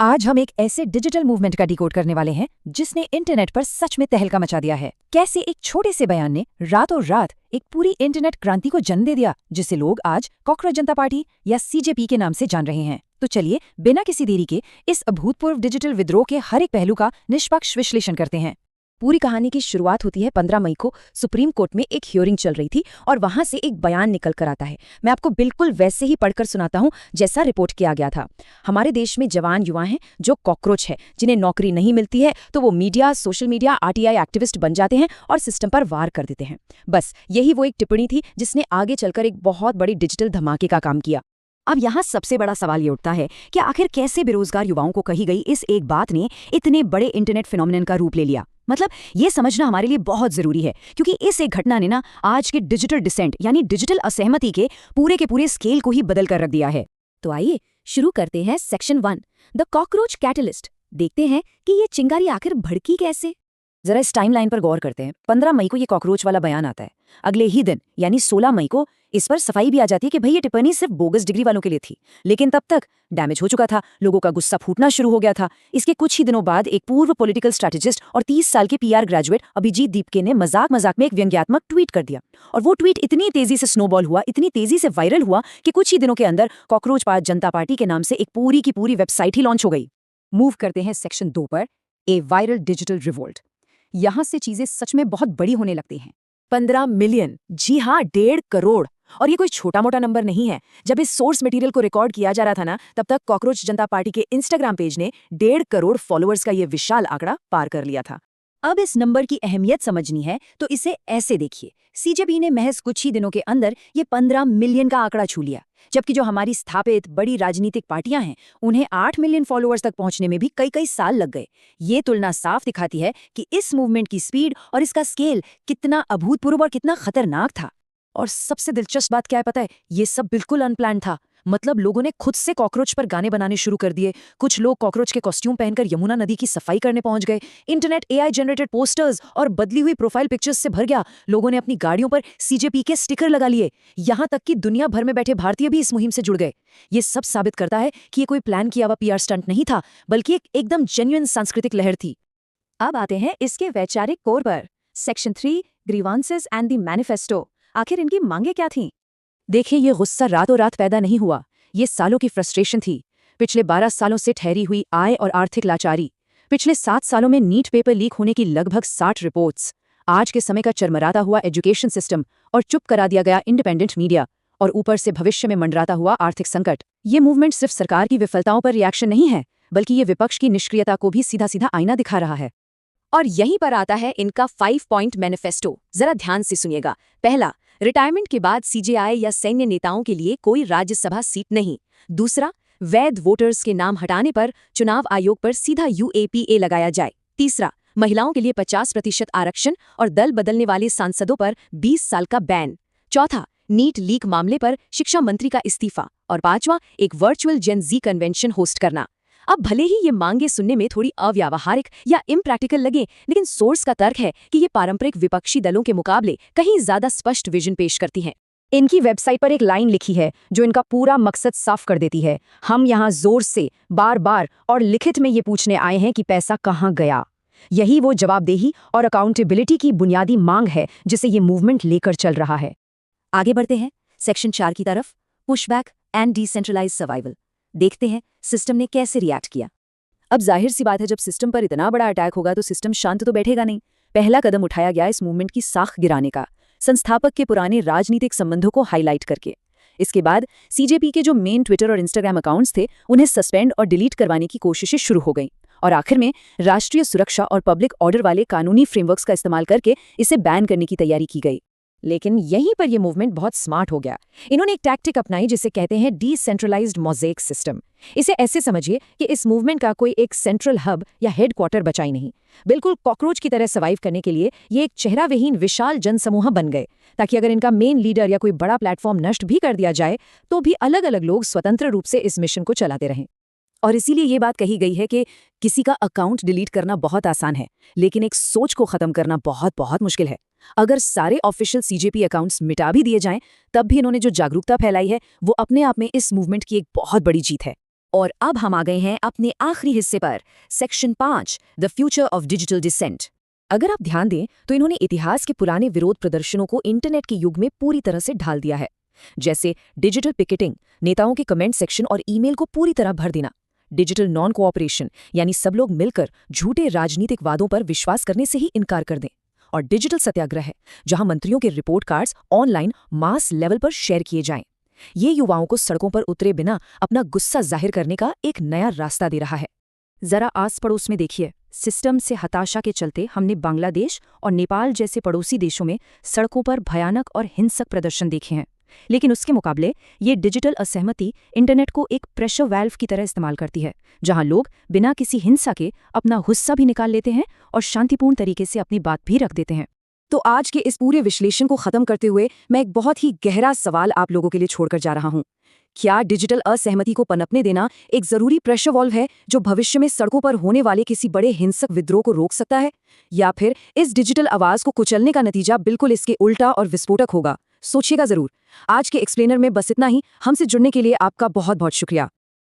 आज हम एक ऐसे डिजिटल मूवमेंट का डिकोड करने वाले हैं जिसने इंटरनेट पर सच में तहलका मचा दिया है। कैसे एक छोटे से बयान ने रातों रात एक पूरी इंटरनेट क्रांति को जन्म दे दिया, जिसे लोग आज कॉकरोच जनता पार्टी या सीजेपी के नाम से जान रहे हैं। तो चलिए बिना किसी देरी के इस अभूतपूर्व डिजिटल विद्रोह के हर एक पहलू का निष्पक्ष विश्लेषण करते हैं। पूरी कहानी की शुरुआत होती है 15 मई को। सुप्रीम कोर्ट में एक हियरिंग चल रही थी और वहां से एक बयान निकल कर आता है। मैं आपको बिल्कुल वैसे ही पढ़कर सुनाता हूं जैसा रिपोर्ट किया गया था। हमारे देश में जवान युवा हैं जो कॉकरोच है, जिन्हें नौकरी नहीं मिलती है तो वो media, social media, RTI activist बन जाते हैं और सिस्टम पर वार कर देते हैं। बस यही वो एक टिप्पणी थी जिसने आगे चलकर एक बहुत बड़ी डिजिटल धमाके का काम किया। अब यहाँ सबसे बड़ा सवाल ये उठता है कि आखिर कैसे बेरोजगार युवाओं को कही गई इस एक बात ने इतने बड़े इंटरनेट फिनोमिनन का रूप ले लिया। मतलब ये समझना हमारे लिए बहुत जरूरी है, क्योंकि इस एक घटना ने ना आज के डिजिटल डिसेंट यानी डिजिटल असहमति के पूरे स्केल को ही बदल कर रख दिया है। तो आइए शुरू करते हैं सेक्शन 1, द कॉकरोच कैटलिस्ट। देखते हैं कि ये चिंगारी आखिर भड़की कैसे। जरा इस टाइमलाइन पर गौर करते हैं। 15 मई को ये कॉकरोच वाला बयान आता है। अगले ही दिन यानी 16 मई को इस पर सफाई भी आ जाती है कि भाई ये टिप्पणी सिर्फ बोगस डिग्री वालों के लिए थी, लेकिन तब तक डैमेज हो चुका था, लोगों का गुस्सा फूटना शुरू हो गया था। इसके कुछ ही दिनों बाद एक पूर्व पॉलिटिकल स्ट्रैटेजिस्ट और 30 साल के पीआर ग्रेजुएट अभिजीत दीपके ने मजाक में एक व्यंग्यात्मक ट्वीट कर दिया, और वो ट्वीट इतनी तेजी से स्नोबॉल हुआ, इतनी तेजी से वायरल हुआ कि कुछ ही दिनों के अंदर कॉकरोच जनता पार्टी के नाम से एक पूरी की पूरी वेबसाइट ही लॉन्च हो गई। मूव करते हैं सेक्शन 2 पर, ए वायरल डिजिटल रिवोल्ट। यहां से चीजें सच में बहुत बड़ी होने लगती हैं। 15 मिलियन, जी हाँ 1.5 करोड़। और ये कोई छोटा मोटा नंबर नहीं है। जब इस सोर्स मटेरियल को रिकॉर्ड किया जा रहा था ना, तब तक कॉकरोच जनता पार्टी के इंस्टाग्राम पेज ने 1.5 करोड़ फॉलोअर्स का ये विशाल आंकड़ा पार कर लिया था। अब इस नंबर की अहमियत समझनी है तो इसे ऐसे देखिए। सीजेपी ने महज कुछ ही दिनों के अंदर ये 15 मिलियन का आंकड़ा छू लिया, जबकि जो हमारी स्थापित बड़ी राजनीतिक पार्टियां हैं उन्हें 8 मिलियन फॉलोअर्स तक पहुंचने में भी कई साल लग गए। ये तुलना साफ दिखाती है कि इस मूवमेंट की स्पीड और इसका स्केल कितना अभूतपूर्व और कितना खतरनाक था। और सबसे दिलचस्प बात क्या है पता है? ये सब बिल्कुल अनप्लान्ड था। मतलब लोगों ने खुद से कॉकरोच पर गाने बनाने शुरू कर दिए। कुछ लोग कॉकरोच के कॉस्ट्यूम पहनकर यमुना नदी की सफाई करने पहुंच गए। इंटरनेट एआई जनरेटेड पोस्टर्स और बदली हुई प्रोफाइल पिक्चर्स से भर गया। लोगों ने अपनी गाड़ियों पर सीजेपी के स्टिकर लगा लिए। यहां तक कि दुनिया भर में बैठे भारतीय भी इस मुहिम से जुड़ गए। ये सब साबित करता है कि ये कोई प्लान किया हुआ पीआर स्टंट नहीं था, बल्कि एक एकदम जेन्युइन सांस्कृतिक लहर थी। अब आते हैं इसके वैचारिक कोर पर। Section 3, grievances and the manifesto. आखिर इनकी मांगे क्या थीं? देखिए, ये गुस्सा रातों रात पैदा नहीं हुआ। ये सालों की फ्रस्ट्रेशन थी। पिछले 12 सालों से ठहरी हुई आय और आर्थिक लाचारी, पिछले 7 सालों में नीट पेपर लीक होने की लगभग 60 रिपोर्ट्स, आज के समय का चरमराता हुआ एजुकेशन सिस्टम और चुप करा दिया गया इंडिपेंडेंट मीडिया, और ऊपर से भविष्य में मंडराता हुआ आर्थिक संकट। ये मूवमेंट सिर्फ सरकार की विफलताओं पर रिएक्शन नहीं है, बल्कि ये विपक्ष की निष्क्रियता को भी सीधा सीधा आईना दिखा रहा है। और यहीं पर आता है इनका 5 पॉइंट मैनिफेस्टो। जरा ध्यान से सुनिएगा। पहला, रिटायरमेंट के बाद सीजेआई या सैन्य नेताओं के लिए कोई राज्यसभा सीट नहीं। दूसरा, वैध वोटर्स के नाम हटाने पर चुनाव आयोग पर सीधा यूएपीए लगाया जाए। तीसरा, महिलाओं के लिए 50% आरक्षण और दल बदलने वाले सांसदों पर 20 साल का बैन। चौथा, नीट लीक मामले पर शिक्षा मंत्री का इस्तीफा। और पांचवा, एक वर्चुअल जेन जी कन्वेंशन होस्ट करना। अब भले ही ये मांगे सुनने में थोड़ी अव्यावहारिक या इम्प्रैक्टिकल लगे, लेकिन सोर्स का तर्क है कि ये पारंपरिक विपक्षी दलों के मुकाबले कहीं ज्यादा स्पष्ट विजन पेश करती हैं। इनकी वेबसाइट पर एक लाइन लिखी है जो इनका पूरा मकसद साफ कर देती है। हम यहाँ जोर से, बार बार और लिखित में ये पूछने आए हैं कि पैसा कहाँ गया। यही वो जवाबदेही और अकाउंटेबिलिटी की बुनियादी मांग है जिसे ये मूवमेंट लेकर चल रहा है। आगे बढ़ते हैं सेक्शन 4 की तरफ, पुशबैक एंड डिसेंट्रलाइज्ड सर्वाइवल। देखते हैं सिस्टम ने कैसे रिएक्ट किया। अब जाहिर सी बात है, जब सिस्टम पर इतना बड़ा अटैक होगा तो सिस्टम शांत तो बैठेगा नहीं। पहला कदम उठाया गया इस मूवमेंट की साख गिराने का, संस्थापक के पुराने राजनीतिक संबंधों को हाईलाइट करके। इसके बाद सीजेपी के जो मेन ट्विटर और इंस्टाग्राम अकाउंट्स थे उन्हें सस्पेंड और डिलीट करवाने की कोशिशें शुरू हो गईं। और आखिर में राष्ट्रीय सुरक्षा और पब्लिक ऑर्डर वाले कानूनी फ्रेमवर्क्स का इस्तेमाल करके इसे बैन करने की तैयारी की गई। लेकिन यहीं पर यह मूवमेंट बहुत स्मार्ट हो गया। इन्होंने एक टैक्टिक अपनाई जिसे कहते हैं डिसेंट्रलाइज्ड मोज़ेक सिस्टम। इसे ऐसे समझिए कि इस मूवमेंट का कोई एक सेंट्रल हब या हेडक्वार्टर बचा ही नहीं। बिल्कुल कॉकरोच की तरह सर्वाइव करने के लिए ये एक चेहराविहीन विशाल जनसमूह बन गए, ताकि अगर इनका मेन लीडर या कोई बड़ा प्लेटफॉर्म नष्ट भी कर दिया जाए तो भी अलग अलग लोग स्वतंत्र रूप से इस मिशन को चलाते रहें। और इसीलिए ये बात कही गई है कि किसी का अकाउंट डिलीट करना बहुत आसान है, लेकिन एक सोच को खत्म करना बहुत मुश्किल है। अगर सारे ऑफिशियल सीजेपी अकाउंट्स मिटा भी दिए जाएं, तब भी इन्होंने जो जागरूकता फैलाई है वो अपने आप में इस मूवमेंट की एक बहुत बड़ी जीत है। और अब हम आ गए हैं अपने आखिरी हिस्से पर, section 5, the future of digital descent. अगर आप ध्यान दें तो इन्होंने इतिहास के पुराने विरोध प्रदर्शनों को इंटरनेट के युग में पूरी तरह से ढाल दिया है। जैसे डिजिटल पिकेटिंग, नेताओं के कमेंट सेक्शन और ईमेल को पूरी तरह भर देना। डिजिटल नॉन कोऑपरेशन, यानी सब लोग मिलकर झूठे राजनीतिक वादों पर विश्वास करने से ही इनकार कर दें। और डिजिटल सत्याग्रह है, जहां मंत्रियों के report cards online mass level पर शेयर किए जाएं। ये युवाओं को सड़कों पर उतरे बिना अपना गुस्सा जाहिर करने का एक नया रास्ता दे रहा है। जरा आस पड़ोस में देखिए, सिस्टम से हताशा के चलते हमने बांग्लादेश और नेपाल जैसे पड़ोसी देशों में सड़कों पर भयानक और हिंसक प्रदर्शन देखे हैं। लेकिन उसके मुकाबले ये डिजिटल असहमति इंटरनेट को एक प्रेशर वाल्व की तरह इस्तेमाल करती है, जहां लोग बिना किसी हिंसा के अपना गुस्सा भी निकाल लेते हैं और शांतिपूर्ण तरीके से अपनी बात भी रख देते हैं। तो आज के इस पूरे विश्लेषण को खत्म करते हुए मैं एक बहुत ही गहरा सवाल आप लोगों के लिए छोड़कर जा रहा हूं। क्या डिजिटल असहमति को पनपने देना एक जरूरी प्रेशर वॉल्व है जो भविष्य में सड़कों पर होने वाले किसी बड़े हिंसक विद्रोह को रोक सकता है, या फिर इस डिजिटल आवाज को कुचलने का नतीजा बिल्कुल इसके उल्टा और विस्फोटक होगा? सोचिएगा जरूर। आज के एक्सप्लेनर में बस इतना ही। हमसे जुड़ने के लिए आपका बहुत बहुत शुक्रिया।